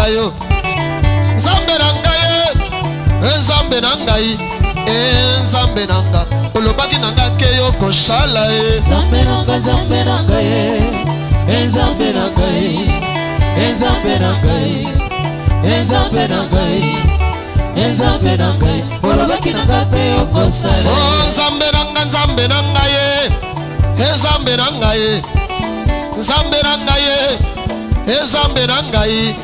yo Nzambe na ngai Nzambe na ngai Nzambe na nga olobaki na nga ke yo kosala Nzambe na nga Nzambe na ngai Nzambe na ngai Nzambe na ngai Nzambe na ngai Nzambe na ngai olobaki na nga pe yo kosala Nzambe na nga Nzambe na ngai Nzambe na ngai Nzambe na ngai Nzambe na ngai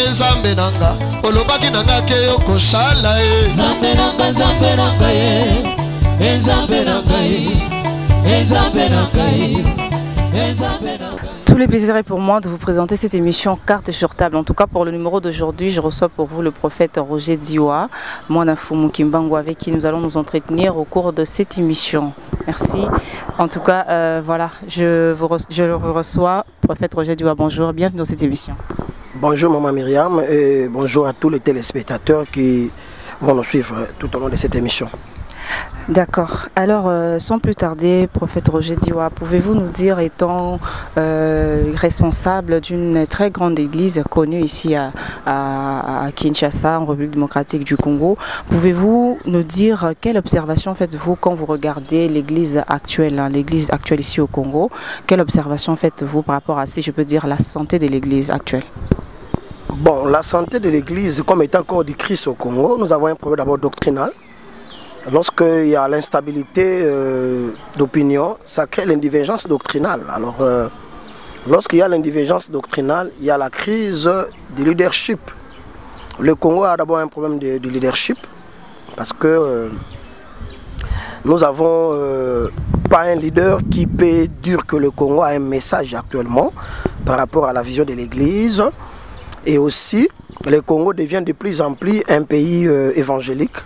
Nzambe na nga olobaki na nga ke yo kosala Nzambe na nga Nzambe na ngai Nzambe na ngai Nzambe na ngai Nzambe na ngai. Tous les plaisirs est pour moi de vous présenter cette émission Carte sur table. En tout cas, pour le numéro d'aujourd'hui, je reçois pour vous le prophète Roger Diwa, Mwanafumu Kimbangu, avec qui nous allons nous entretenir au cours de cette émission. Merci. En tout cas, voilà, je vous reçois, prophète Roger Diwa. Bonjour, bienvenue dans cette émission. Bonjour Maman Myriam et bonjour à tous les téléspectateurs qui vont nous suivre tout au long de cette émission. D'accord. Alors, sans plus tarder, prophète Roger Diwa, pouvez-vous nous dire, étant responsable d'une très grande église connue ici à Kinshasa, en République démocratique du Congo, pouvez-vous nous dire quelle observation faites-vous quand vous regardez l'église actuelle, hein, l'église actuelle ici au Congo? Quelle observation faites-vous par rapport à, si je peux dire, la santé de l'église actuelle? Bon, la santé de l'église, comme étant corps du Christ au Congo, nous avons un problème d'abord doctrinal. Lorsqu'il y a l'instabilité d'opinion, ça crée l'indivergence doctrinale. Alors, lorsqu'il y a l'indivergence doctrinale, il y a la crise du leadership. Le Congo a d'abord un problème de leadership parce que nous n'avons pas un leader qui peut dire que le Congo a un message actuellement par rapport à la vision de l'Église. Et aussi, le Congo devient de plus en plus un pays évangélique,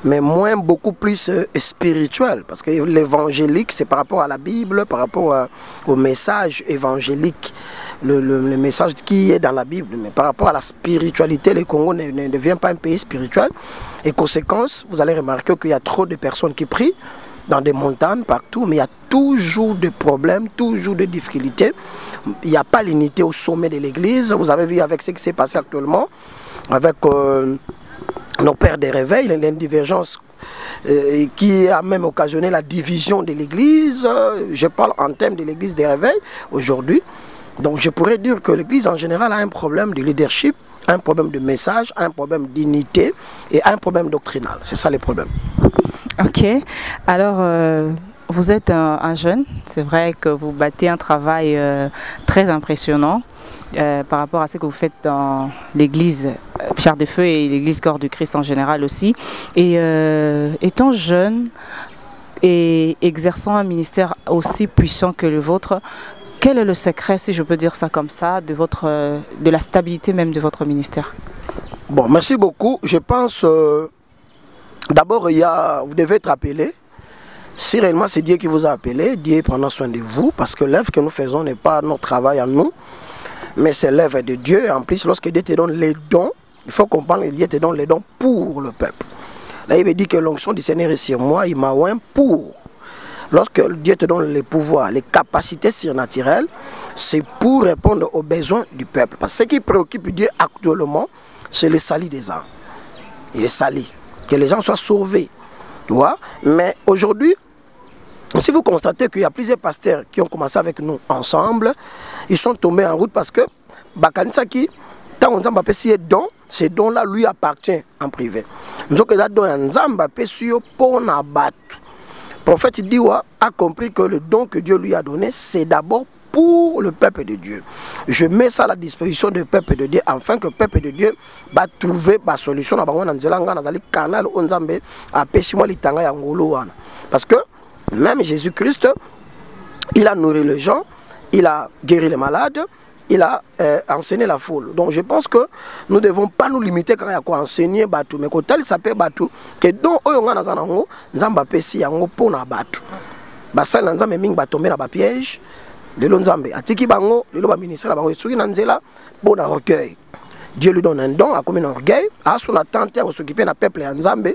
mais beaucoup plus spirituel, parce que l'évangélique c'est par rapport à la Bible, par rapport au message évangélique, le message qui est dans la Bible, mais par rapport à la spiritualité, le Congo ne devient pas un pays spirituel, et conséquence, vous allez remarquer qu'il y a trop de personnes qui prient, dans des montagnes, partout, mais il y a toujours des problèmes, toujours des difficultés, il n'y a pas l'unité au sommet de l'église, vous avez vu avec ce qui s'est passé actuellement, avec nos pères des réveils, l'indivergence qui a même occasionné la division de l'église. Je parle en termes de l'église des réveils aujourd'hui. Donc je pourrais dire que l'église en général a un problème de leadership, un problème de message, un problème d'unité et un problème doctrinal. C'est ça les problèmes. Ok. Alors, vous êtes un jeune. C'est vrai que vous battez un travail très impressionnant. Par rapport à ce que vous faites dans l'église Pierre des Feux et l'église Corps du Christ en général aussi. Et étant jeune et exerçant un ministère aussi puissant que le vôtre, quel est le secret, si je peux dire ça comme ça, de la stabilité même de votre ministère? Bon, merci beaucoup. Je pense, d'abord, vous devez être appelé. Si réellement c'est Dieu qui vous a appelé, Dieu prendra soin de vous, parce que l'œuvre que nous faisons n'est pas notre travail à nous, mais c'est l'œuvre de Dieu. En plus, lorsque Dieu te donne les dons, il faut comprendre que Dieu te donne les dons pour le peuple. Là, il veut dire que l'onction du Seigneur est sur moi, il m'a oint pour. Lorsque Dieu te donne les pouvoirs, les capacités surnaturelles, c'est pour répondre aux besoins du peuple. Parce que ce qui préoccupe Dieu actuellement, c'est le salut des âmes. Il est salut. Que les gens soient sauvés. Tu vois? Mais aujourd'hui, si vous constatez qu'il y a plusieurs pasteurs qui ont commencé avec nous ensemble, ils sont tombés en route parce que Bakanisaki, tant on a fait don, ces dons-là lui appartient en privé. Nous avons Le prophète Diwa a compris que le don que Dieu lui a donné, c'est d'abord pour le peuple de Dieu. Je mets ça à la disposition du peuple de Dieu, afin que le peuple de Dieu va trouver la solution. Parce que même Jésus-Christ, il a nourri les gens, il a guéri les malades, il a enseigné la foule. Donc je pense que nous ne devons pas nous limiter à enseigner Batou. Mais quand il s'appelle Batou, que donc on a un Nzamba pesi yango pona Batou. Basal Nzamba ming batomé na ba piège de l'Onzambe. Atiki bango, le ba ministre la bango tsuki nanzela bon orgueil. Dieu lui donne un don à comme un orgueil, à son attente à s'occuper d'un peuple Nzambe.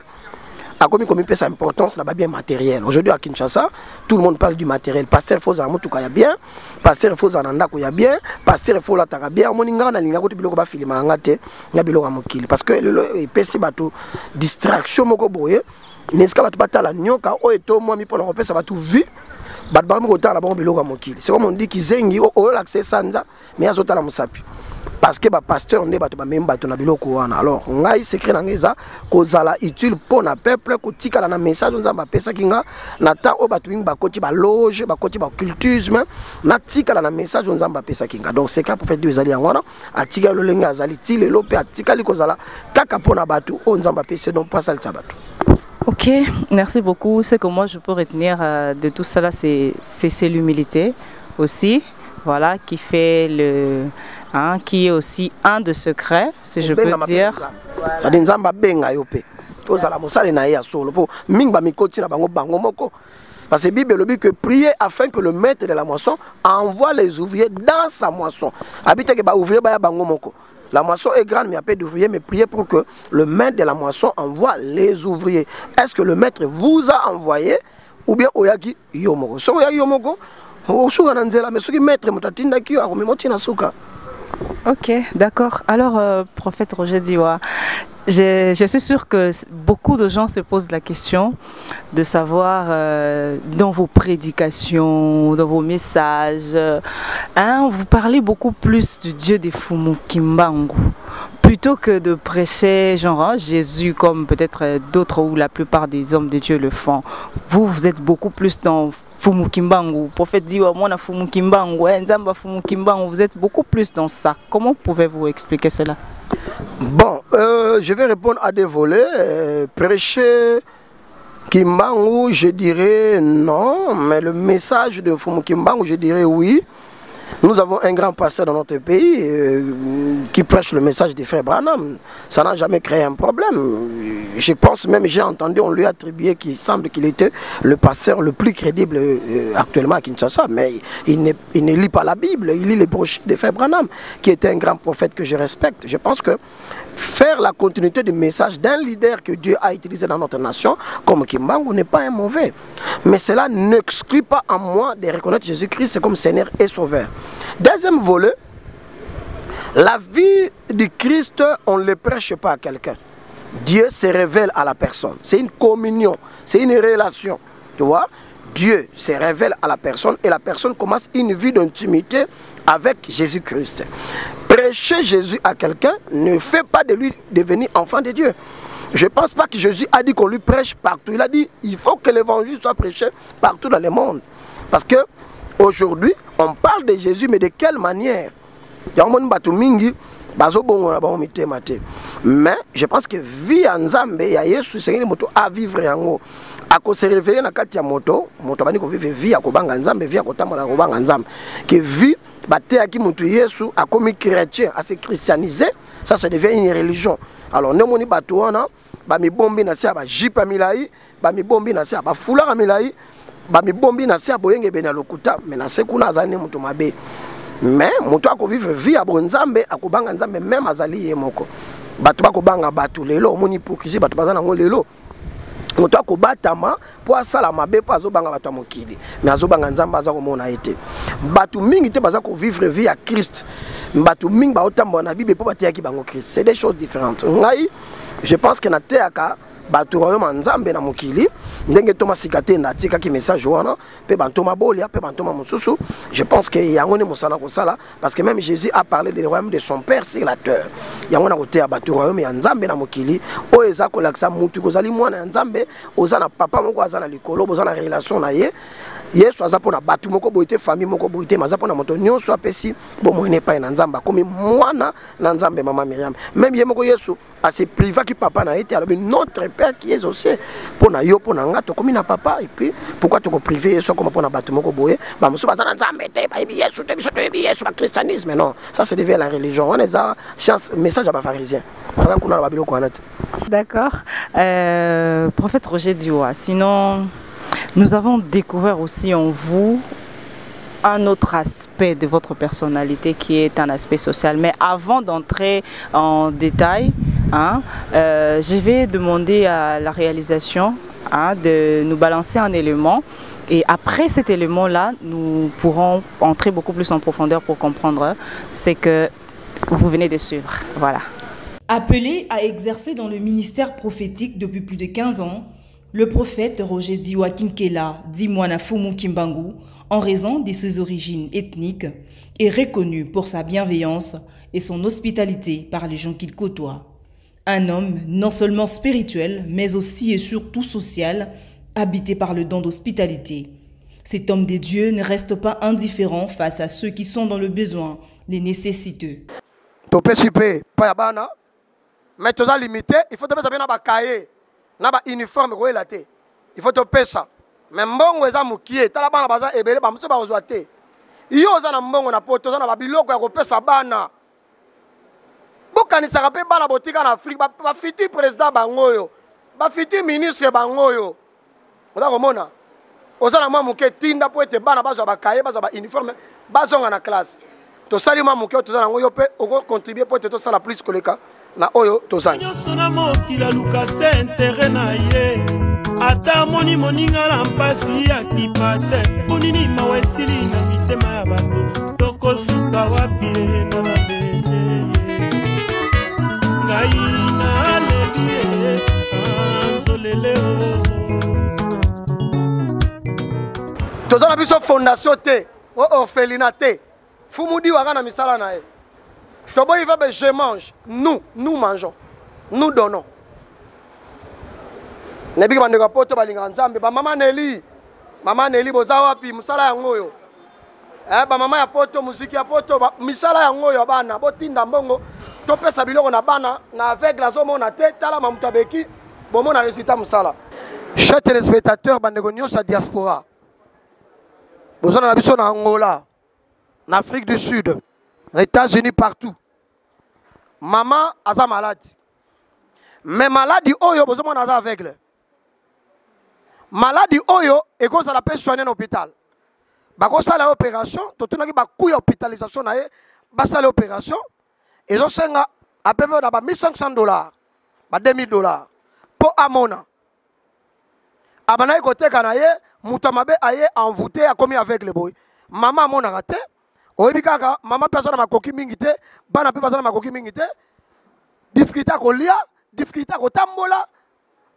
a commis comme une pièce d'importance là-bas bien matériel. Aujourd'hui à Kinshasa, tout le monde parle du matériel. Pasteur faut en moto ya bien, pasteur faut en andako ya bien, pasteur faut la taka bien. Moninga na linga ko biloko ba filima ngate, na biloko mokili parce que le pesi bato distraction moko boye. Neska bato batala nyoka o eto moi mi pour la pesa bato vu. Bato ba mo kotala ba biloko mokili. C'est comme on dit kizengi o l'accès sanza mais azotala musapi. Parce que les pasteurs ne sont pas même bateau na biloko wana. Alors, ngai secret nangeza kozala utile pour na peuple ko tika na message nzamba pesa kinga na ta o batu ba koti ba loge ba koti ba cultisme na tika na message nzamba pesa kinga. Donc secret prophète Dieu ezali ngwana atika lo lenga azali ti lelo pe atika li kozala kaka pona batu o nzamba pesa donc pas salsa batu. Ok, merci beaucoup. Ce que moi je peux retenir de tout cela, c'est l'humilité aussi, voilà, qui fait le qui est aussi un des secrets, si je peux dire. Ça dit nzamba benga yope. Tozala mosale na ya solo po mingba mikoti na bango bango moko. Parce que Bible dit que prier afin que le maître de la moisson envoie les ouvriers dans sa moisson. Habite que ba ouvrier ba ya bango moko. La moisson est grande mais il y a peu d'ouvriers, mais priez pour que le maître de la moisson envoie les ouvriers. Est-ce que le maître vous a envoyé ou bien oyaki yomoko? So oyaki yomoko, osuka na nzela mais soki maître motatinda ki akomimoti na suka. Ok, d'accord. Alors, prophète Roger Diwa, je suis sûre que beaucoup de gens se posent la question de savoir dans vos prédications, dans vos messages, vous parlez beaucoup plus du Dieu des Fumu Kimbangu plutôt que de prêcher genre Jésus comme peut-être d'autres ou la plupart des hommes de Dieu le font. Vous êtes beaucoup plus dans Fumu Kimbangu, prophète dit moi na Fumu Kimbangu, Nzamba Fumu Kimbangu, vous êtes beaucoup plus dans ça. Comment pouvez-vous expliquer cela? Bon, je vais répondre à des volets. Prêcher Kimbangu, je dirais non, mais le message de Fumu Kimbangu, je dirais oui. Nous avons un grand pasteur dans notre pays qui prêche le message des frères Branham. Ça n'a jamais créé un problème. Je pense même, j'ai entendu, on lui a attribué qu'il semble qu'il était le pasteur le plus crédible actuellement à Kinshasa. Mais il ne lit pas la Bible, il lit les brochures des frères Branham, qui était un grand prophète que je respecte. Je pense que faire la continuité du message d'un leader que Dieu a utilisé dans notre nation, comme Kimbangu, n'est pas un mauvais. Mais cela n'exclut pas en moi de reconnaître Jésus-Christ comme Seigneur et Sauveur. Deuxième volet, la vie du Christ, on ne le prêche pas à quelqu'un. Dieu se révèle à la personne. C'est une communion, c'est une relation. Tu vois, Dieu se révèle à la personne et la personne commence une vie d'intimité avec Jésus-Christ. Prêcher Jésus à quelqu'un ne fait pas de lui devenir enfant de Dieu. Je ne pense pas que Jésus a dit qu'on lui prêche partout. Il a dit il faut que l'évangile soit prêché partout dans le monde. Parce que aujourd'hui, on parle de Jésus, mais de quelle manière? Mais je pense que vie en Nzambe, il y a Yesu à vivre yango. À se révéler na kati ya moto bani ko vivre vie à kobanga Nzambe, vie à kotambola kobanga Nzambe. Que vie baté aki mutu Yesu a comme chrétien, à se christianiser, ça devient une religion. Alors ne moni bato wana ba mi bombi na sia ba jipa milai, ba mi bombi na sia ba fulaka milai, ba mi bombi na sia boyenge bena lokuta, mais na sekuna azani mutu mabe. Mais mutu ako vivre vie à Nzambe, akobanga Nzambe même azali ye moko. Bato ba kobanga bato lelo moni pokisi bato bazana ngo lelo. Mutu ako batama po asala mabe po azobanga bato mokili. Mais azobanga Nzambe azako mona été. Bato mingi te bazako vivre vie à Christ. Bato mingi ba otambo na Bible po batiyaki bango Christ. C'est des choses différentes. Ngai, je pense que na teaka bato royaume Nzambe na mokili ndenge toma sikate na tika ki message wana pe bantoma bolia pe bantoma mususu. Je pense que yango ne mosala ko sala parce que même Jésus a parlé du royaume de son père sur la terre. Yango na kote ya bato royaume ya Nzambe na mokili o eza ko laksa mutu ko zali mwana Nzambe ozana papa moko azana likolo bozana relation na ye. Yesu aza pona batu moko boite famille moko boite maza pona moto nyonso apesi bo moine pa na Nzamba comme mwana na Nzambe mama Myriam. Même ye moko Yesu a se priva ki papa na été alors notre père qui est aussi pona yo pona nga to comme na papa et puis pourquoi tu ko priver Yesu comme pona batu moko boye ba musu bazana Nzambe te ba Yesu te biso te Yesu ba christianisme non ça c'est devient la religion on est ça chance message à ba pharisien on kuna ba biloko anati. D'accord. Prophète Roger Diwa, sinon nous avons découvert aussi en vous un autre aspect de votre personnalité qui est un aspect social. Mais avant d'entrer en détail, hein, je vais demander à la réalisation de nous balancer un élément. Et après cet élément-là, nous pourrons entrer beaucoup plus en profondeur pour comprendre ce que vous venez de suivre. Voilà. Appelé à exercer dans le ministère prophétique depuis plus de 15 ans, le prophète Roger Diwa Kinkela Dimwana Fumu Kimbangu, en raison de ses origines ethniques, est reconnu pour sa bienveillance et son hospitalité par les gens qu'il côtoie. Un homme non seulement spirituel, mais aussi et surtout social, habité par le don d'hospitalité. Cet homme de Dieu ne reste pas indifférent face à ceux qui sont dans le besoin, les nécessiteux. Mais tu as limité, il faut te mettre un cahier, un uniforme, il faut te pêcher. Mais mbongo eza mukie, tala bana baza ebele ba muso ba ozwate. Iyo za na mbongo na poto za na babiloko ya kopesa bana. Bokanisa pe bana botika na Afrique ba fiti président bangoyo, ba fiti ministre bangoyo. Oza komona. Oza na mwa muke tinda po ete bana bazwa ba kaye, bazwa ba uniforme, bazonga na classe. To sali mwa muke to za na ngoyo pe oko contribuer po ete to sala plus koleka na oyo to za. Nyosona mokila luka sentere na ye. Ata moni moninga na mpasi ya kipate Kunini mawesili na mitema ya bato Toko suka wapi na mabete Ngai na aleluye Anzoleleo Tozana biso fondation te orphelinat te Fumudi wakana misala na e Tobo il va je mange Nous mangeons Nous donnons Nebiki bandeko poto balinga nzambe ba mama Nelly boza wapi musala ya ngoyo ba mama ya poto muziki ya poto misala ya ngoyo bana botinda mbongo topesa biloko na bana na aveugle azomona te tala mamutabeki bomona résultat musala. Chers téléspectateurs bandeko nyonso diaspora bozona na biso na Angola na Afrique du Sud aux États-Unis partout maman aza malade mais maladie oyo bozomona aza aveugle. Maladie oyo et qu'on la peut soigner en hôpital. Bako sala opération, totuna ki bakuya hospitalisation na ye, ba sala opération et zo senga à peu près ba $1,500, ba $2,000 pour amona. Abana côté kana ye, muta mabe aye envoûté a commis avec le boy. Maman amona raté, oyebi kaka maman personne makoki mingi te, bana pe personne makoki mingi te. Difficulté ko lia, difficulté ko tambola,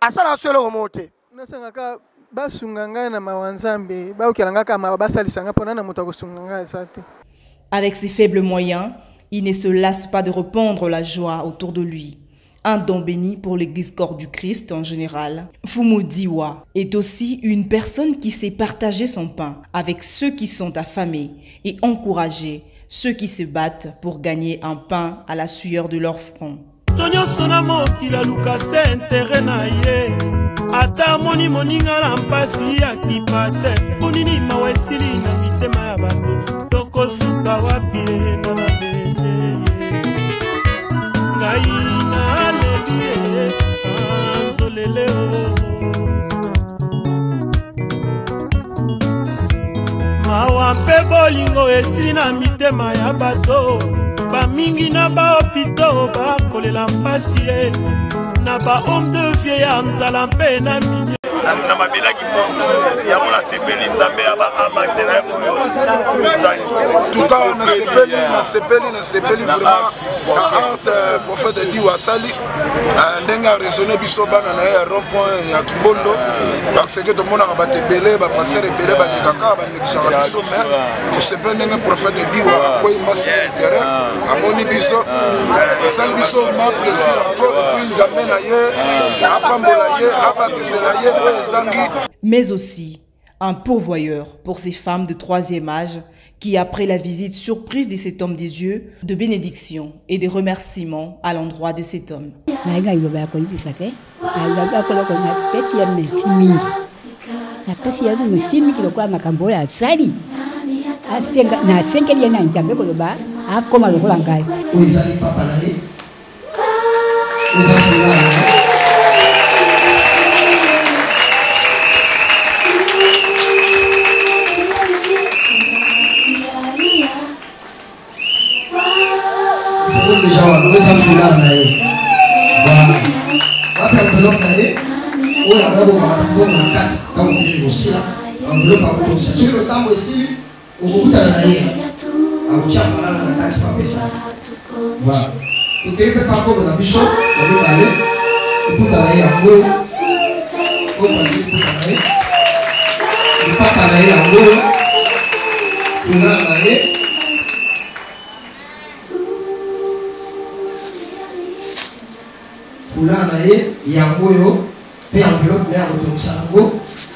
asala solo remonter. Nasangaka basunganga na mawanzambe baukilanga kama basalisanga pona na moto kusunganga sate. Avec ses faibles moyens, il ne se lasse pas de répandre la joie autour de lui. Un don béni pour l'église corps du Christ en général. Fumu Diwa est aussi une personne qui sait partager son pain avec ceux qui sont affamés et encourager ceux qui se battent pour gagner un pain à la sueur de leur front. Ata moni moninga na mpasi ya kipate Kunini mawesili na mitema ya bato Toko suka wapi na mabete Ngai na aleluye Anzoleleo Mawa mpe bolingo esili na mitema ya bato Bamingi na baopito bakolela mpasi ye Na ba homme de vieillard nzala mpe na minye na mabelaki mondo ya mona sepeli nzambe ya baabakela ya koyo misani tout cas na sepeli vraiment na art prophète Diwa sali ndenge a raisonné biso bana na ya rond-point ya Kimbondo parce que tomonaka bato ebele bapasser ebele balekaka balekisaka biso mais tosepeli ndenge prophète Diwa akwei masi terrain amoni biso esali biso ma plaisir trop epuis nzambe na ye apambola ye abatisela ye. Mais aussi un pourvoyeur pour ces femmes de 3e âge qui, après la visite surprise de cet homme des dieux, de bénédiction et de remerciements à l'endroit de cet homme. Déjà, on va s'en pe enveloppe na ye oyo abakobaka mbongo na kati ntango biri kosila enveloppe akotongisa soki losambo esili okokutana na ye akotia faranga na kati papesa voilà tokei mpe pampoko na biso ya mibale eputa na ye yango oyo opasi eputa na ye epapa na ye yango oyo fulard na ye fulard na ye yango oyo mpe enveloppe na ye akotongisa yango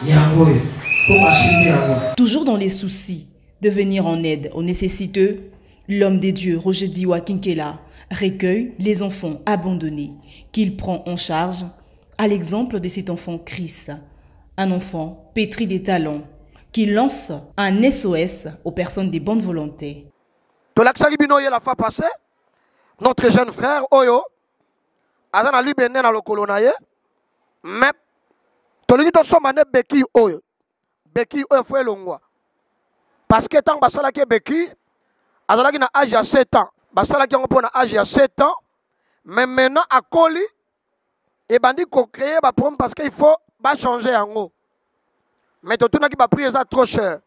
yango oyo po basimbi yango. Toujours dans les soucis de venir en aide aux nécessiteux, l'homme des dieux Roger Diwa Kinkela recueille les enfants abandonnés qu'il prend en charge, à l'exemple de cet enfant Chris, un enfant pétri des talents qui lance un SOS aux personnes des bonnes volontés. La fois passée, notre jeune frère Oyo, azana lui benen na lokolo na ye, mais tolingi to somane beki Oyo fo elongwa. Parce que tant basala ke beki azalaki na âge à 7 ans. Basala ki ngo na âge à 7 ans, mais maintenant à Koli et bandi ko créer ba problème parce qu'il faut ba changer yango. Mais tout na ki ba prix ça trop cher.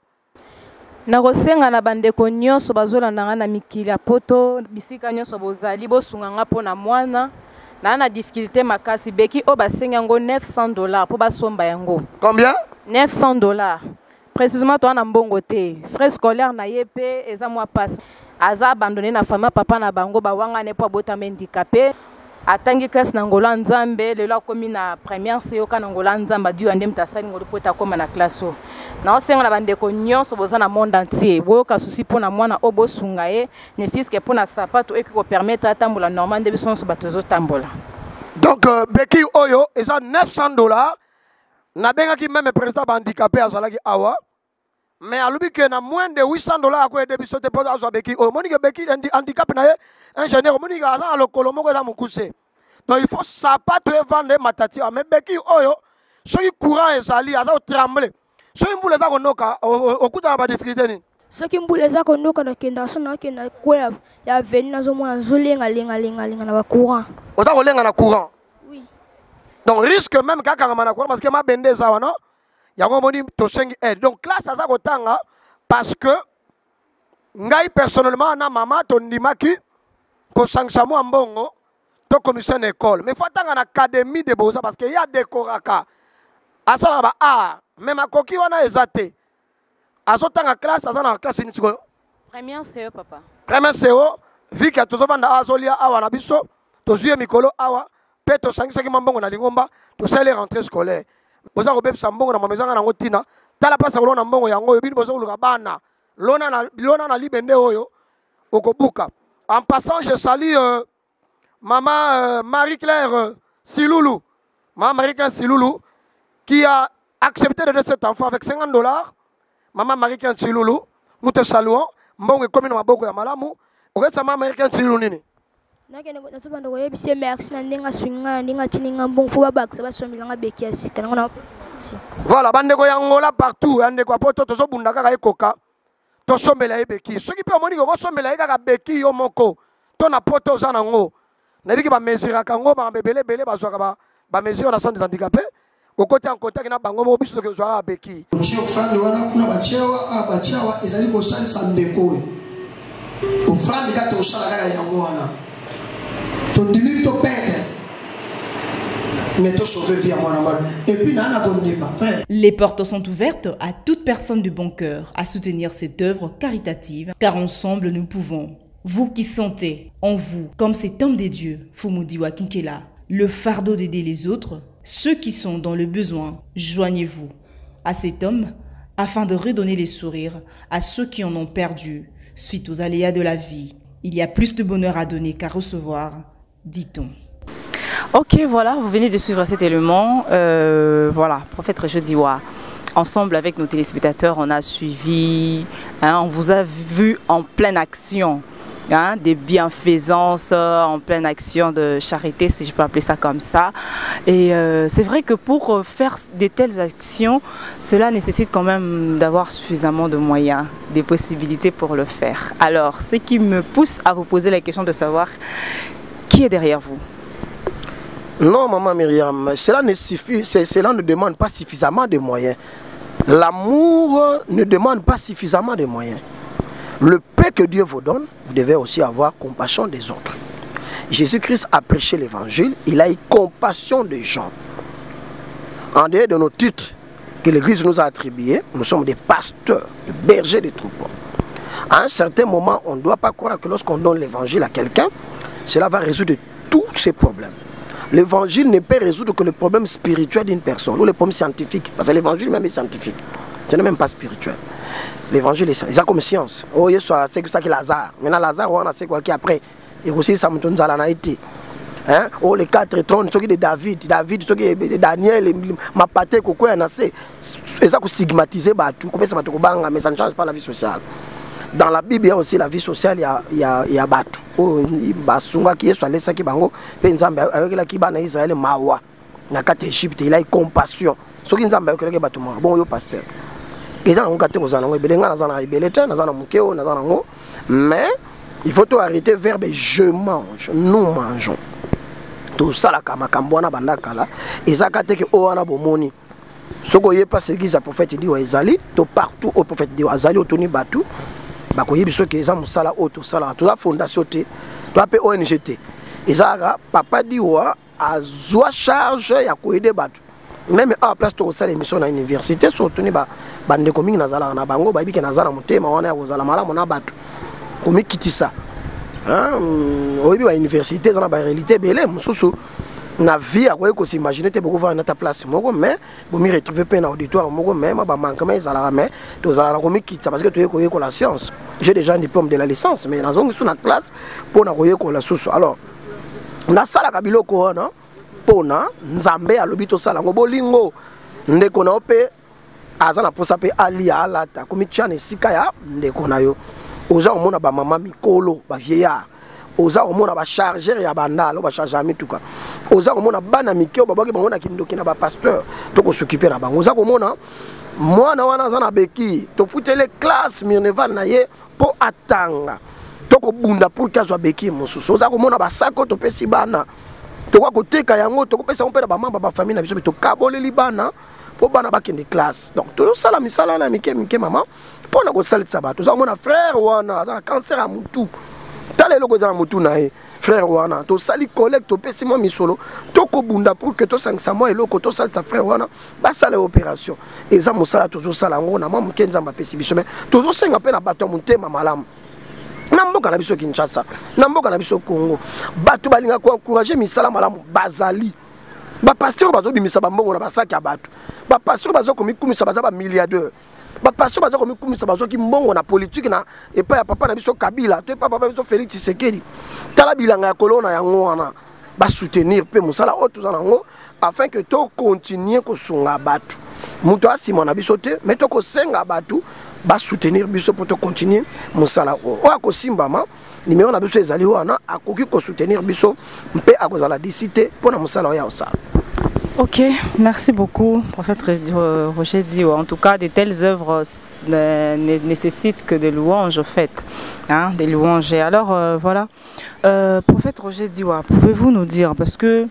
Na kosenga na bandeko nyonso bazolanda na mikili ya poto bisika nyonso bozali bosunganga pona mwana na difficulté makasi beki o basenga ngo $900 pour basomba yango. Combien? $900. Précisément toi na mbongo te. Frais scolaire na yepe eza moi passe. Aza abandonné na famille papa na bango ba wanga ne po bota handicapé. Atangi classe na ngola nzambe lelo akomi na première CO kana ngola nzamba dio ande mtasali ngolo pota koma na classe. Na osenga na bandeko nyonso boza na monde entier. Boyoka susi pona mwana obosunga ye ne fiske pona sapato ekiko permettre atambola normal de biso batozo tambola. Donc Beki Oyo eza $900. Na benga ki même président handicapé azalaki awa. Mais alubi que na moins de $800 ako ede biso te poza azwa Beki Oyo. Moni ke Beki handicapé na ye ingénieur moni ka azan lokolo moko za mukuse. Donc il faut sapato e vendre matati. Mais Beki Oyo soki courant ezali aza trembler. Soki mbule za konoka okuta ba difficulté ni. Soki mbule za konoka na kenda so na kenda kwa ya veni na zo mwana zolenga lenga na ba courant. Oza kolenga na courant. Oui. Donc risque même kaka ngama na courant parce que ma bende za wana. Yango moni to sengi aide. Donc classe aza kotanga parce que ngai personnellement na mama to ndimaki ko sangsa mo mbongo to commission école. Mais faut tanga na académie de Boza parce que y a décoraka. Asala ba a même akoki wana ezate. Azotanga classe azana classe ni siko. Première CO papa. Première CO vu que tozovanda azolia awa na biso to zuye mikolo awa pe to sangisa ki mbongo na lingomba to sele rentrée scolaire. Boza ko bepsa mbongo na mamezanga na ngotina tala pasa kolona mbongo yango yo bini boza kuluka bana lona na libende oyo okobuka. En passant je salue maman Marie-Claire Siloulou. Maman Marie-Claire Siloulou qui a accepté de donner cet enfant avec $50. Maman Marie-Claire Siloulou, nous te saluons. Mbongo est comme une maboko ya malamu. Okesa maman Marie-Claire Siloulou nini? Voilà, bandeko yangola partout, andeko apoto tozo bunda kaka ekoka. To sombela ebeki. Soki pe omoni ko sombela kaka beki yo moko. To na poto za nango. Na biki ba mesira kango ba bebele bele bazwaka ba mesira na centre des handicapés. Au côté en contact na bango mo biso ke zwa beki. Chio frandi wana kuna bachewa ezali ko sali sambeko we. O frandi ka to sala kaka yango wana. Les portes sont ouvertes à toute personne de bon cœur à soutenir cette œuvre caritative, car ensemble nous pouvons. Vous qui sentez en vous, comme cet homme des dieux, Fumu Diwa Kinkela, le fardeau d'aider les autres, ceux qui sont dans le besoin, joignez-vous à cet homme afin de redonner les sourires à ceux qui en ont perdu suite aux aléas de la vie. Il y a plus de bonheur à donner qu'à recevoir, dit-on. Ok, voilà, vous venez de suivre cet élément. Voilà, Prophète Roger Diwa. Ensemble avec nos téléspectateurs, on a suivi, on vous a vu en pleine action. Des bienfaisances, en pleine action de charité, si je peux appeler ça comme ça. Et c'est vrai que pour faire de telles actions, cela nécessite quand même d'avoir suffisamment de moyens, des possibilités pour le faire. Alors, ce qui me pousse à vous poser la question de savoir qui est derrière vous. Non, maman Myriam, cela ne demande pas suffisamment de moyens. L'amour ne demande pas suffisamment de moyens. Le paix que Dieu vous donne, vous devez aussi avoir compassion des autres. Jésus-Christ a prêché l'évangile, il a eu compassion des gens. En dehors de nos titres que l'Église nous a attribués, nous sommes des pasteurs, des bergers des troupeaux. À un certain moment, on ne doit pas croire que lorsqu'on donne l'évangile à quelqu'un, cela va résoudre tous ces problèmes. L'évangile ne peut résoudre que le problème spirituel d'une personne ou le problème scientifique. Parce que l'évangile même est scientifique. Ce n'est même pas spirituel. L'évangile est ça comme science. Oh, c'est ça qui est Lazare. Maintenant, Lazare, on a c'est quoi qui après. Et aussi, ça me tourne à la naïté. Hein? Oh, les 4 trônes, ceux qui de David, ceux qui de Daniel, ma pâté, quoi, c'est ça qui stigmatisé, mais ça ne change pas la vie sociale. Dans la Bible, il y a aussi la vie sociale, il y a Batu. Oh, qui est sur les sacs bango, avec la Kibana Israël, Mawa, Nakate Égypte, il a eu compassion. Ce qui est un bon pasteur. Mais il faut tout arrêter verbe je mange, nous mangeons. Tout ça, la Kamakambona Bandakala, et ça, que Oana Bomoni. Ce que pas ce que le prophète dit au Ezali, tout partout au prophète dit au Ezali, au Tony Batou. Bakoye biso ke eza musala auto sala to la fondation te to ape ONG te ezara papa diwa azwa charge ya ko aider batu même à place to sala émission na université surtout ni ba bande komingi nazala na bango ba biki nazala mutema wana ya kozala malamu na batu komi kitisa oyebi ba université za na ba réalité belé mususu na vie akoye ko s'imaginer te beaucoup voir na ta place moko mais bo mi retrouver pe na auditoire moko même ba manquement ezala mais to zala na komi kitisa parce que to yekoye ko la science. J'ai déjà un diplôme de la licence, mais dans une classe pour nous la source. Alors, na sala kabilo ko na pona nzambe alobito sala ngobolingo ndeko na ope azana posa pe ali alata komi tchane sika ya ndeko na yo. Oza omona ba mama mikolo ba vieillard. Oza omona ba chargeur ya bandalo ba chargeur mituka. Oza omona bana mikeo babaki bango na kindoki na ba pasteur to ko s'occuper na bango. Oza omona mwana wana zana beki to futele classe Minerval na ye po atanga to ko bunda pour kazwa beki mususu oza ko mona basako to pesi bana to kwa koteka yango to ko pesa on pela ba mamba ba famille na biso to kaboleli bana po bana bakende classe donc to sala misala na mike mama po na ko salitsa bato oza mona frère wana za cancer a mutu tale loko za mutu na ye frère wana to sali collecte to pesi mo misolo to ko bunda pour que to sangisa mo eloko to salitsa frère wana ba sala opération eza mosala to sala ngo na mamu kenzamba pesi biso mais to senga pe na bato mutema malamu namboka na biso Kinshasa namboka na biso Congo bato balinga ko encourager misala malamu bazali ba pasteur bazo bimisa bambongo na basaki ya bato ba pasteur bazo komikumisa baza ba milliardaire ba pasteur bazo komikumisa bazo ki mbongo na politique na epa ya papa na biso Kabila to epa papa biso Félix Tshisekedi tala bilanga ya kolona yango wana ba soutenir pe musala oto za nango afin que to continuer ko sunga bato muto asima na biso te mais to ko senga bato ba soutenir biso pour continuer musala o ko simbama numéro na biso ezali wana akoki ko soutenir biso mpe akozala disité pour na musala ya osala. Ok, merci beaucoup, prophète Roger Diwa. En tout cas, de telles œuvres ne nécessitent que des louanges, en fait, hein, des louanges. Et alors, voilà, prophète Roger Diwa, pouvez-vous nous dire, parce que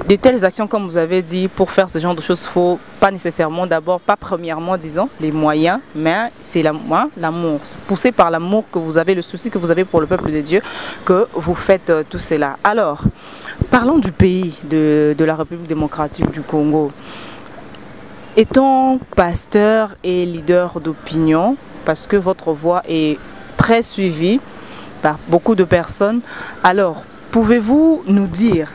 de telles actions, comme vous avez dit, pour faire ce genre de choses, il ne faut pas nécessairement d'abord, pas premièrement, disons, les moyens, mais c'est l'amour. C'est poussé par l'amour que vous avez, le souci que vous avez pour le peuple de Dieu, que vous faites tout cela. Alors, parlons du pays de la République démocratique du Congo. Étant pasteur et leader d'opinion, parce que votre voix est très suivie par beaucoup de personnes, alors, pouvez-vous nous dire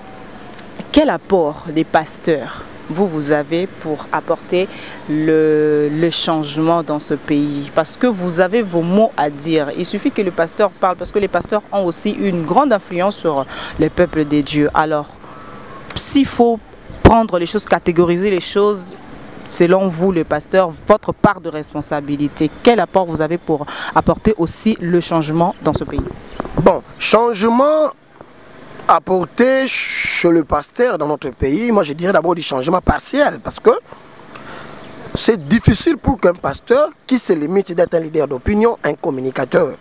quel apport les pasteurs vous avez pour apporter le changement dans ce pays? Parce que vous avez vos mots à dire. Il suffit que le pasteur parle, parce que les pasteurs ont aussi une grande influence sur le peuple des dieux. Alors, s'il faut prendre les choses, catégoriser les choses, selon vous, le pasteur, votre part de responsabilité, quel apport vous avez pour apporter aussi le changement dans ce pays? Bon, changement apporter chez le pasteur dans notre pays, moi je dirais d'abord du changement partiel, parce que c'est difficile pour qu'un pasteur qui se limite d'être un leader d'opinion, un communicateur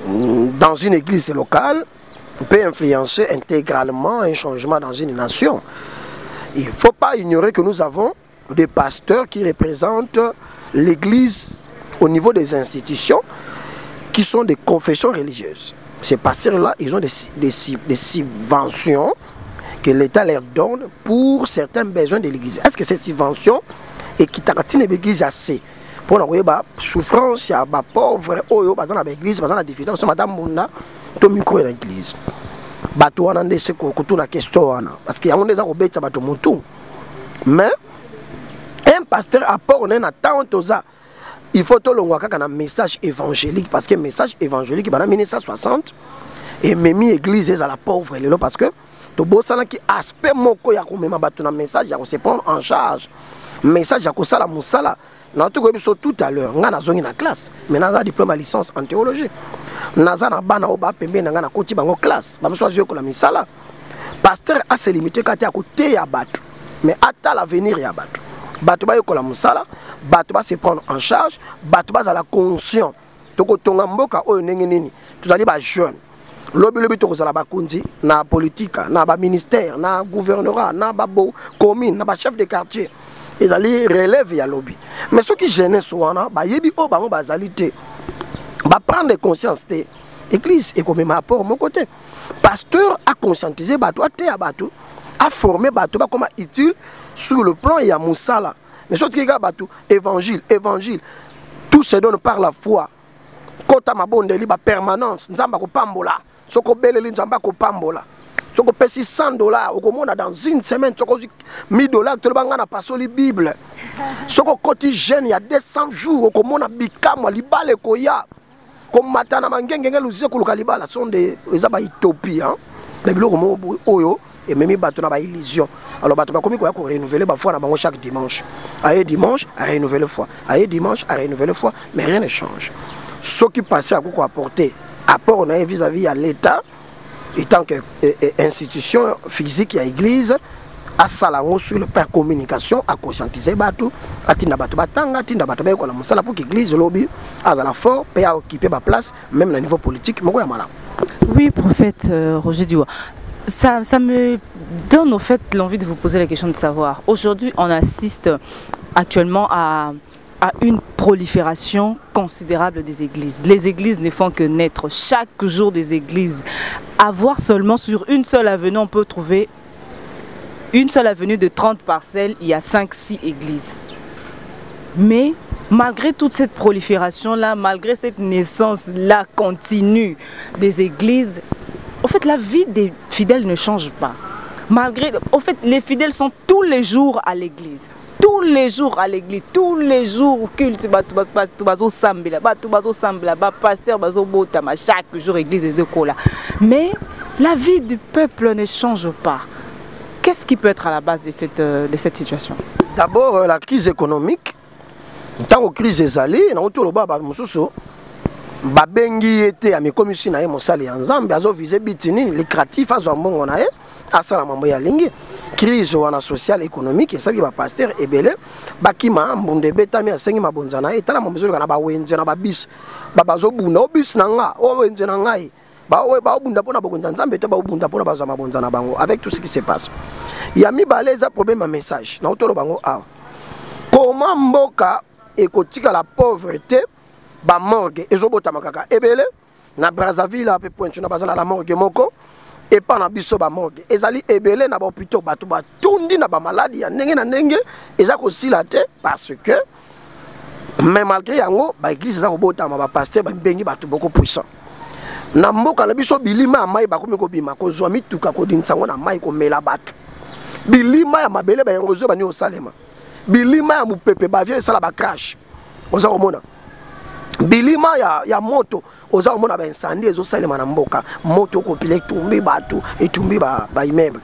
dans une église locale, peut influencer intégralement un changement dans une nation. Il ne faut pas ignorer que nous avons des pasteurs qui représentent l'Église au niveau des institutions, qui sont des confessions religieuses. Ces pasteurs-là, ils ont des subventions que l'État leur donne pour certains besoins de l'Église. Est-ce que ces subventions et qui t'attendent l'Église assez pour la souffrance, il y a des pauvres, dans l'Église, dans la difficulté, madame Munda, ton micro est l'Église. Bateau on a des la question parce qu'il y a des gens qui ont des mais un pasteur apporte on a tant il faut que l'on ait un message évangélique parce que le message évangélique en 1960 et même l'église à la pauvre parce que tout beau ça qui aspect moko ya ko mema bato na message ya ko se prendre en charge message ya ko sala musala na to ko biso tout à l'heure nga na zongi na classe mais na diplôme à licence en théologie naza na bana o ba pembe na nga na koti bango classe ba so azio ko la misala pasteur a se limité kati à côté ya bato mais ata l'avenir ya bato bato ba yokola musala bato ba se prendre en charge bato ba za la conscient to ko tonga mboka oyo ndenge nini tuzali ba jeune lobi to ko za la bakundi na politique na ba ministère na gouvernorat na ba commune na ba chef de quartier ils allaient relève ya lobby mais ceux qui gênent souvent ba yebi o bango bazali te ba prendre conscience te église et comme ma rapport mon côté pasteur a conscientisé bato a te ya bato a formé bato ba comment utile sur le plan ya musala mais surtout qui bato évangile tout se donne par la foi kota mabondeli ba permanence nzamba ko pambola soko beleli nzamba ko pambola soko pesi $100 okomona dans une semaine soko $1000 to banga na pasoli bible soko koti jeune ya 200 jours okomona bikamwa libale koya comme matana mangenge luzie kuluka libala sont des ezaba utopie hein mais biloko mo oyo et même bato na ba illusion alors bato ba komi ko ya ko renouveler ba foi na bango chaque dimanche aye dimanche à renouveler fois aye dimanche à renouveler fois mais rien ne change ce qui passait à quoi apporter apport on a vis-à-vis à l'État étant que institution physique à l'église à salango sur le plan communication à conscientiser bato atinda bato batanga atinda bato ba ko la musala pour que l'église lobby à la fort peut occuper ma place même au niveau politique moko ya mala. Oui, prophète Roger Diwa. Ça me donne au fait l'envie de vous poser la question de savoir. Aujourd'hui, on assiste actuellement à une prolifération considérable des églises. Les églises ne font que naître chaque jour des églises. À voir seulement sur une seule avenue, on peut trouver une seule avenue de 30 parcelles, il y a 5-6 églises. Mais malgré toute cette prolifération-là, malgré cette naissance-là continue des églises, au fait, la vie des fidèles ne change pas. Malgré, au fait, les fidèles sont tous les jours à l'église. Tous les jours à l'église, tous les jours au culte, pasteur, chaque jour église et école. Mais la vie du peuple ne change pas. Qu'est-ce qui peut être à la base de cette situation? D'abord, la crise économique. Tant que crise est allée, on a tout le baba mususu. Babengi était à mes commissions na mosali ensemble, azo visé bitini lucratif azo mbongo na e asala mambo ya lingi. Crise wana social économique et ça qui va pasteur ebele bakima mbonde betami asengi mabonza na e tala mambo na ba wenze na ba bis babazo bunda obis na nga o wenze na ngai ba bunda pona bokonza nzambe te ba bunda pona bazo mabonza na bango avec tout ce qui se passe. Ya mi baleza problème à message na otolo bango a comment mboka ekotika la pauvreté ba morgue ezobota makaka ebele na Brazzaville a peu point na bazana la morgue moko et pas na biso ba morgue ezali ebele na ba hôpital bato ba tundi na ba maladie ya ndenge na ndenge eza ko sila te parce que mais malgré yango ba église za kobota ma ba pasteur ba mbengi bato boko puissant na mboka na biso bilima mai ba komi ko bima ko zwa mituka ko dinsango na mai ko mela bato bilima ya mabele ba yangozo ba ni osalema bilima ya mupepe ba vie sala ba crash oza komona bilima ya moto oza komona ba incendie ezo salema na mboka moto ko pile tumbi batu etumbi ba immeuble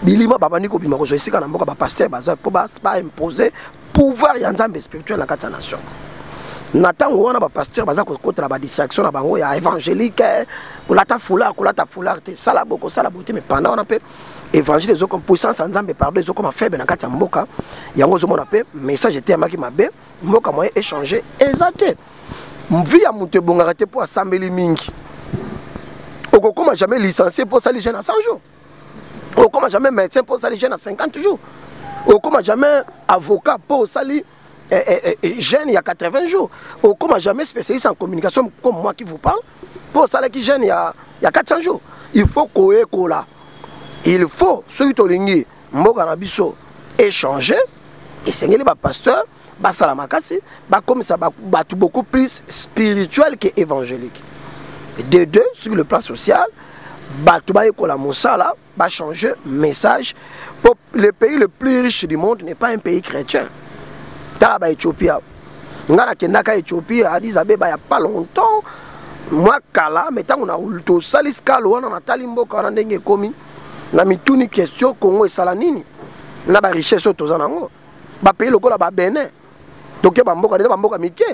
bilima baba ni ko bima ko esika na mboka ba pasteur baza po ba imposer pouvoir ya nzambe spirituel na kata nation na tango wana ba pasteur baza ko kotela ba distraction na bango ya évangélique kolata foulard te sala boko sala bote mais pendant on appelle évangile zo comme puissance nzambe pardon zo comme faible na kata mboka yango zo mona pe message était amaki mabe mboka moyen échanger exacté vie ya mutu bongaka te po asambeli mingi Donc, comment jamais licencié pour ça les jeunes à 100 jours? Comment jamais médecin pour ça les jeunes à 50 jours? Comment jamais avocat pour ça les jeunes il y a 80 jours? Comment jamais spécialiste en communication comme moi qui vous parle pour ça les jeunes il y a 400 jours? Il faut qu'on là. Il faut, ceux qui ont ligné, échanger, et c'est les pasteurs, comme ça, beaucoup plus spirituel qu'évangélique. De deux, sur le plan social, changer message. Le pays le plus riche du monde n'est pas un pays chrétien. Dans l'Éthiopie, il n'y a pas longtemps. Moi, Kala, mais tant qu'on a eu tout ça, on a talimbo quand on a des commis, on a mis toutes les questions Congo et Salanini, on a des richesses autour de nous, on a payé le Gola Bénin, donc on a des Miké,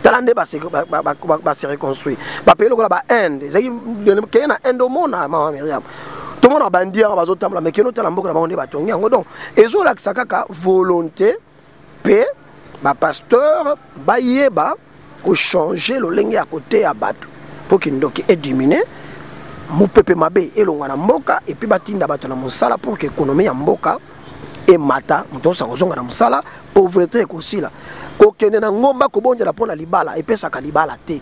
Talande va se reconstruire, on a payé le Gola Inde, il y a un Indomona, maman Myriam. Tout le monde a bandit en bas de mais qui nous talambo la bande batongi donc ils ont la volonté paix pasteur bayeba pour changer le lingue à côté à battre pour qu'il ait diminué mon peuple mabé et l'on a mboka et puis batinda batona musala pour que l'économie ya mboka et mata mutosa kozonga na musala pauvreté aussi là kokende na ngomba ko bonja la pona libala et pesa ka libala te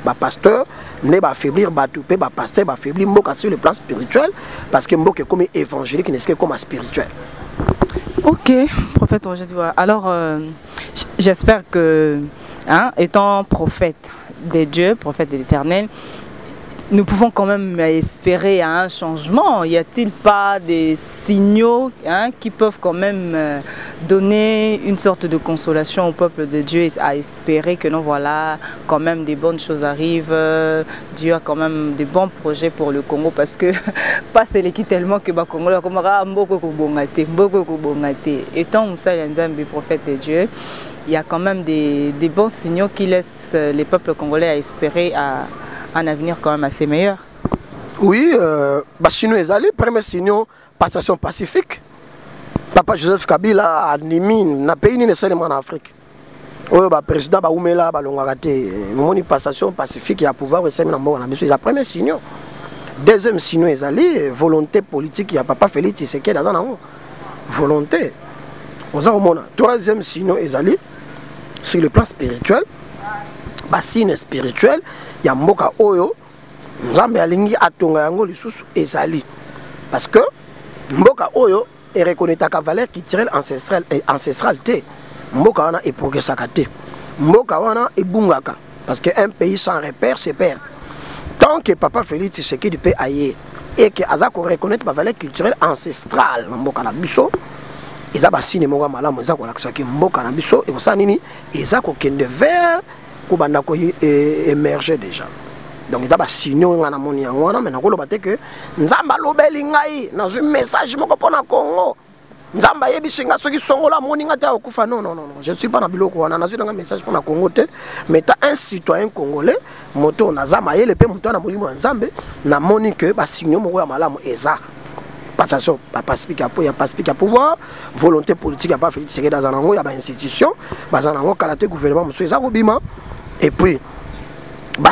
ba pasteur ne ba affaiblir batu pe ba pasteur ba affaiblir mboka sur le plan spirituel parce que mboka comme évangélique n'est que comme spirituel. Ok, prophète Roger Diwa. Alors j'espère que étant prophète de Dieu, prophète de l'Éternel, nous pouvons quand même espérer à un changement. Y a-t-il pas des signaux qui peuvent quand même donner une sorte de consolation au peuple de Dieu à espérer que non, voilà, quand même des bonnes choses arrivent, Dieu a quand même des bons projets pour le Congo parce que pas c'est l'équipe tellement que le Congo étant Moussa Nzambe, prophète de Dieu, il y a quand même des bons signaux qui laissent les peuples congolais à espérer à un avenir quand même assez meilleur. Oui, sinon les alliés, premier signaux, passation pacifique. Papa Joseph Kabila a animé na pays ni seulement en Afrique. Le président Baoumela balongaraté, mon passation pacifique et à pouvoir rester dans le monde. C'est le premier signal. Deuxième signal les alliés, volonté politique, il y a Papa Félix Tshisekedi dans la volonté. Troisième signal les alliés, sur le plan spirituel, signe spirituel. Il y a mboka oyo nzambe alingi atonga yango lisusu ezali parce que mboka oyo est reconnaît ta valeur culturelle ancestrale te mboka wana est progressaka te mboka wana ebungaka parce que un pays sans repère se perd tant que Papa Félix Tshisekedi peut ailler et que azako reconnaître la valeur culturelle ancestrale mboka na biso eza ba signe moko malamu eza ko lakisa ki mboka na biso et ça nini eza ko kende vers Kubanda ko émerger déjà. Donc il y a des signaux dans mon yango mais nakolo bate que nzamba lobeli ngai na un message moko pona Congo. Nzamba yebisinga soki songola moninga ta okufa non. Je ne suis pas na biloko wana na un message pour na Congo te mais tu un citoyen congolais moto na zama yele pe moto na molimo nzambe na moni que ba signaux moko ya malamu eza. Passation pacifique à pouvoir, volonté politique à pas faire c'est dans un angle il y a des institutions, dans un angle caractère gouvernement monsieur ça robima et puis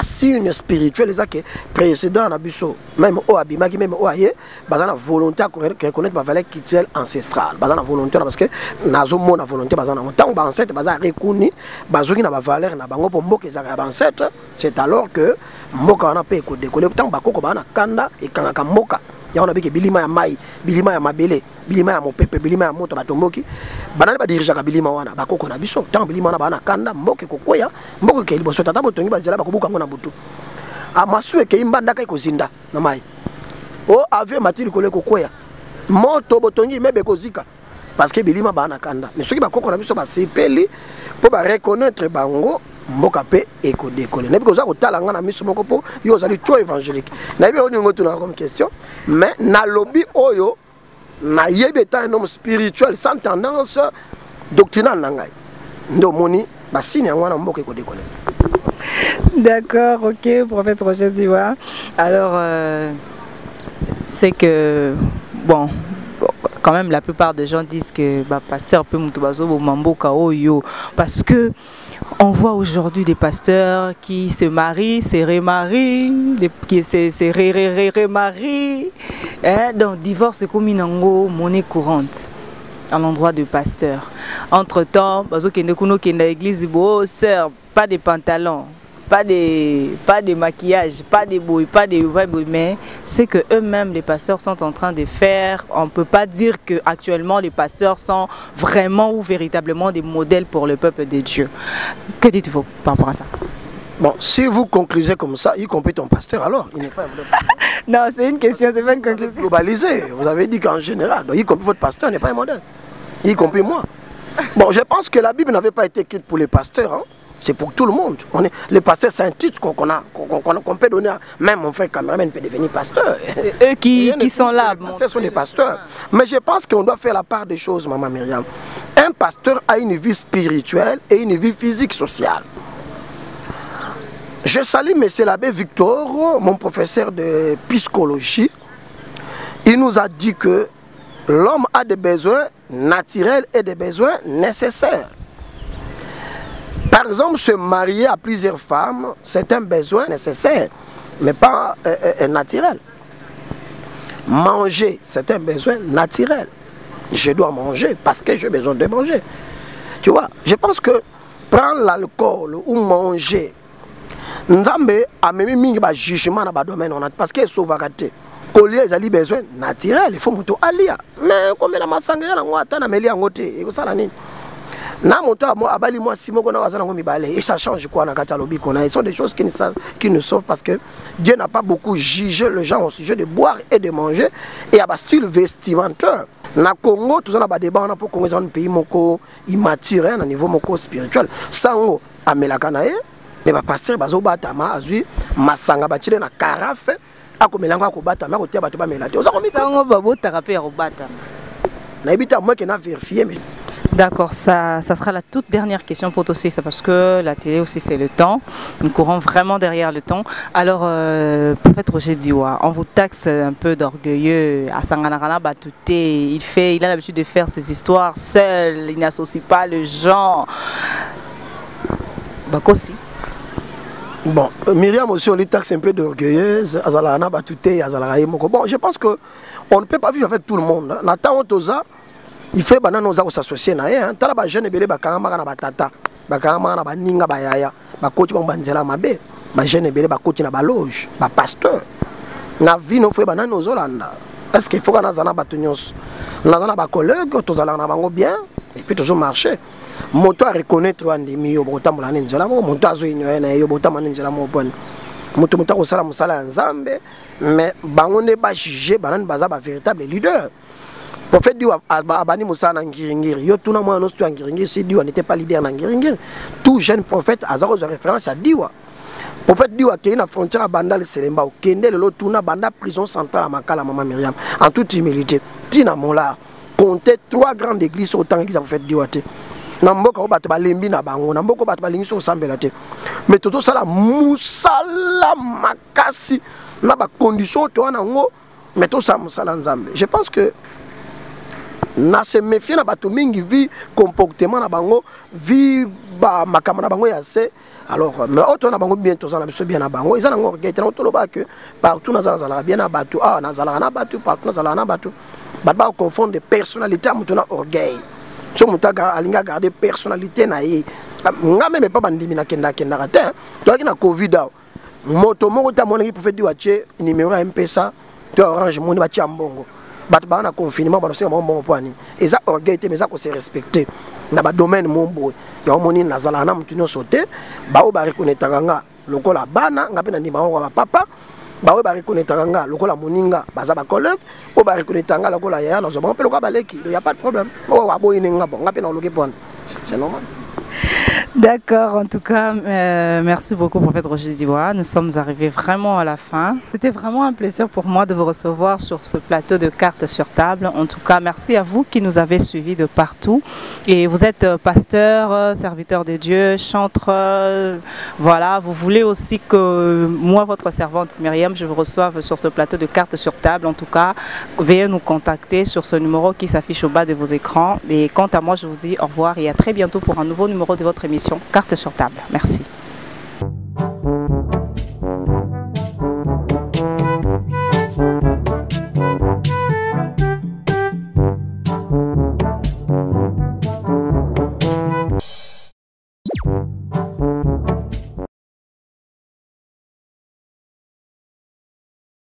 signe spirituel les que précédent na biso même au abima qui même au aye bazana volonté à reconnaître ma valeur culturelle ancestrale bazana volonté parce que nazo mona volonté bazana tant ba ancêtre bazana reconnu bazoki na ba valeur na bango pour mboka ezaka ba ancêtre c'est alors que mboka wana pe ko décoller tant ba koko bana kanda et kanga mboka ya on a biki bilima ya mai bilima ya mabele bilima ya mopepe bilima ya moto batomboki banani ba dirija ka bilima wana bakoko na biso tant bilima wana bana kanda mboke kokoya mboke ke liboso tata botongi bazela bakobuka ngo na butu amasu ke imbanda kai kozinda na mai o ave matiri kole kokoya moto botongi mebe kozika parce que bilima bana kanda mais soki bakoko na biso ba sepeli po ba reconnaître bango mboka pe eko décoller na biko za ko talanga na miso moko po yo zali to évangélique na yebi oni ngoto na comme question mais na lobby oyo na yebi ta un homme spirituel sans tendance doctrinale na ngai ndo moni ba signe yango na mboka eko décoller. D'accord, ok, prophète Roger Diwa. Alors c'est que bon quand même la plupart des gens disent que pasteur peut mutubazo mamboka oyo parce que On voit aujourd'hui des pasteurs qui se marient, se remarient, qui se remarient. Donc, divorce c'est comme une monnaie courante à l'endroit de pasteurs. Entre-temps, l'église, sœur, pas de pantalons, pas de maquillage, pas de bouilles, pas de mais c'est que eux-mêmes, les pasteurs, sont en train de faire. On ne peut pas dire qu'actuellement, les pasteurs sont vraiment ou véritablement des modèles pour le peuple de Dieu. Que dites-vous par rapport à ça? Bon, si vous conclusez comme ça, y compris ton pasteur, alors il n'est pas un modèle. Non, c'est une question, c'est pas une conclusion. Globalisé, vous avez dit qu'en général, donc, y compris votre pasteur n'est pas un modèle, y compris moi. Bon, je pense que la Bible n'avait pas été écrite pour les pasteurs, hein. C'est pour tout le monde. Les pasteurs, c'est un titre qu'on peut donner à même mon frère caméraman peut devenir pasteur. C'est eux qui sont là. Les pasteurs sont des pasteurs. Mais je pense qu'on doit faire la part des choses, maman Myriam. Un pasteur a une vie spirituelle et une vie physique sociale. Je salue M. l'abbé Victor, mon professeur de psychologie. Il nous a dit que l'homme a des besoins naturels et des besoins nécessaires. Par exemple, se marier à plusieurs femmes, c'est un besoin nécessaire, mais pas naturel. Manger, c'est un besoin naturel. Je dois manger parce que j'ai besoin de manger. Tu vois, je pense que prendre l'alcool ou manger, Nzambe a même un jugement dans le domaine parce qu'il est sauvegarde. Collier, ils ont besoin naturel, il faut que alia. Mais comme la massangé, et ça change quoi dans Catalobi. Ce sont des choses qui nous sauvent parce que Dieu n'a pas beaucoup jugé les gens au sujet de boire et de manger et à style vestimentaire. Na Congo, tout ça, débat pour Congo, c'est un pays immature à niveau spirituel. Sango, à Melakanae, mais ma pasteur, Bazobatama, Azui, Masanga, Bachile, na Carafe, à Komelanga, Kobatama, au Tia Bataba Melate. Sango, Babo, Tarapé, Robata. N'habite à moi qui n'a vérifié, mais. D'accord, ça sera la toute dernière question pour toi aussi, c'est parce que la télé aussi c'est le temps, nous courons vraiment derrière le temps. Alors, prophète Roger Diwa, on vous taxe un peu d'orgueilleux, à Sanganarana Batouté, il a l'habitude de faire ses histoires seul, il n'associe pas les gens. Bakosi. Bon, Myriam aussi on lui taxe un peu d'orgueilleuse, Azalana Batouté, Azalaraï Moko. Bon, je pense qu'on ne peut pas vivre avec tout le monde. Nathan Otoza, il fait que nous s'associer na hein tala ba jeune belé ba kanga na batata ba kanga na baninga ba yaya ba coach ba banzela mabe ba jeune belé ba coach na ba loge ba pasteur na vie no fait banana aux Holanda est-ce qu'il faut que na zana batunios na zana ba collègue to zala na bango bien et puis toujours marcher moto a reconnaître andimi yo bota mulana nzela mo moto azo inyo na yo bota mana nzela mo bon moto moto ko sala musala nzambe mais bango ne ba juger banane baza ba véritable leader. Prophète Diwa Abani Moussa Nangiringiri, yo tout na moi nostou Nangiringiri, si Diwa n'était pas leader Nangiringiri. Tout jeune prophète a zéro référence à Diwa. Prophète Diwa qui est na frontière à Bandal Selemba, au Kende le lot tourna Banda prison centrale à Makala Maman Myriam. En toute humilité, Tina Mola comptait 3 grandes églises autant qu'ils ont fait Diwa. Namboka obat ba lembi na bango, namboka obat ba lingiso sambela te. Mais toto sala musala makasi na ba condition to na ngo, mais to sa musala nzambe. Je pense que na se méfier na bato mingi vi comportement na bango vi ba makama na bango ya se alors mais auto na bango bien to na biso bien na bango ils ont orgueil tellement to loba que partout na zala bien na bato na zala na bato partout na zala na bato ba confondre personnalité à muto na orgueil so mutaga alinga garder personnalité na ye nga même pas bandimi na kenda rate to na covid moto moko ta mona ki prophète di wache numéro M-Pesa to Orange Money ba tiambongo bat ba na confinement ba no bon poani eza orgueil te mais ça ko se respecter na ba domaine mon boy ya moni na zala na mutu no sauter ba o ba reconnaître nga lokola bana nga pe na ndima wa papa ba o ba reconnaître nga lokola moninga baza ba collègue o ba reconnaître nga lokola ya na zo bon pe lokola baleki il y a pas de problème o wa boy nga bon nga pe na loke pon c'est normal. D'accord, en tout cas, merci beaucoup prophète Roger Diwa. Nous sommes arrivés vraiment à la fin. C'était vraiment un plaisir pour moi de vous recevoir sur ce plateau de cartes sur table. En tout cas, merci à vous qui nous avez suivis de partout. Et vous êtes pasteur, serviteur de Dieu, chanteur. Voilà, vous voulez aussi que moi, votre servante Myriam, je vous reçoive sur ce plateau de cartes sur table. En tout cas, veuillez nous contacter sur ce numéro qui s'affiche au bas de vos écrans. Et quant à moi, je vous dis au revoir et à très bientôt pour un nouveau numéro de votre émission. l'émission Carte sur table. Merci.